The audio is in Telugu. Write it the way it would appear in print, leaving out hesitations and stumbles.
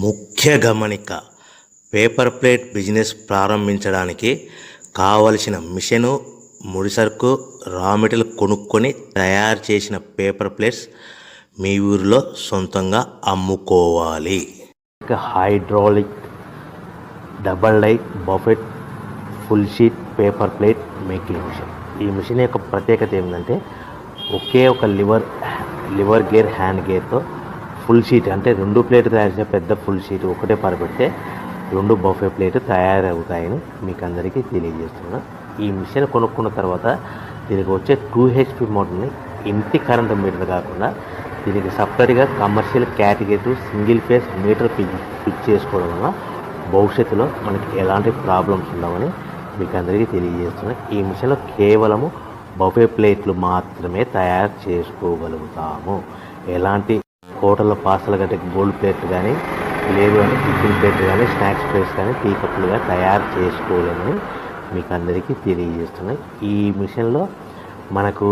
ముఖ్య గమనిక: పేపర్ ప్లేట్ బిజినెస్ ప్రారంభించడానికి కావలసిన మిషను, ముడిసరుకు, రా మెటీరియల్ కొనుక్కొని తయారు చేసిన పేపర్ ప్లేట్స్ మీ ఊరిలో సొంతంగా అమ్ముకోవాలి. Hydraulic double die buffet full sheet paper plate making machine. ఈ మిషన్ యొక్క ప్రత్యేకత ఏంటంటే ఒకే ఒక లివర్ గేర్, హ్యాండ్ గేర్తో ఫుల్ షీట్ అంటే 2 ప్లేట్ తయారు చేసే పెద్ద ఫుల్ షీట్ ఒకటే పరబెడితే 2 బఫే ప్లేట్ తయారవుతాయని మీకు అందరికీ తెలియజేస్తున్నాను. ఈ మిషన్ కొనుక్కున్న తర్వాత దీనికి వచ్చే 2 HP మోటార్ని ఇంటి కరెంటు మీటర్ కాకుండా దీనికి సపరేట్గా commercial category single phase metre fix చేసుకోవడం వల్ల భవిష్యత్తులో మనకి ఎలాంటి ప్రాబ్లమ్స్ ఉండవని మీకు అందరికీ తెలియజేస్తున్నాను. ఈ మిషన్లో కేవలము బఫే ప్లేట్లు మాత్రమే తయారు చేసుకోగలుగుతాము. ఎలాంటి హోటల్లో పార్సల్ కంటే గోల్డ్ ప్లేట్ కానీ, లేదు అంటే టిఫిన్ ప్లేట్ కానీ, స్నాక్స్ ప్లేట్స్ కానీ, టీ కప్పులుగా తయారు చేసుకోలేమని మీకు అందరికీ తెలియజేస్తున్నాయి. ఈ మిషన్లో మనకు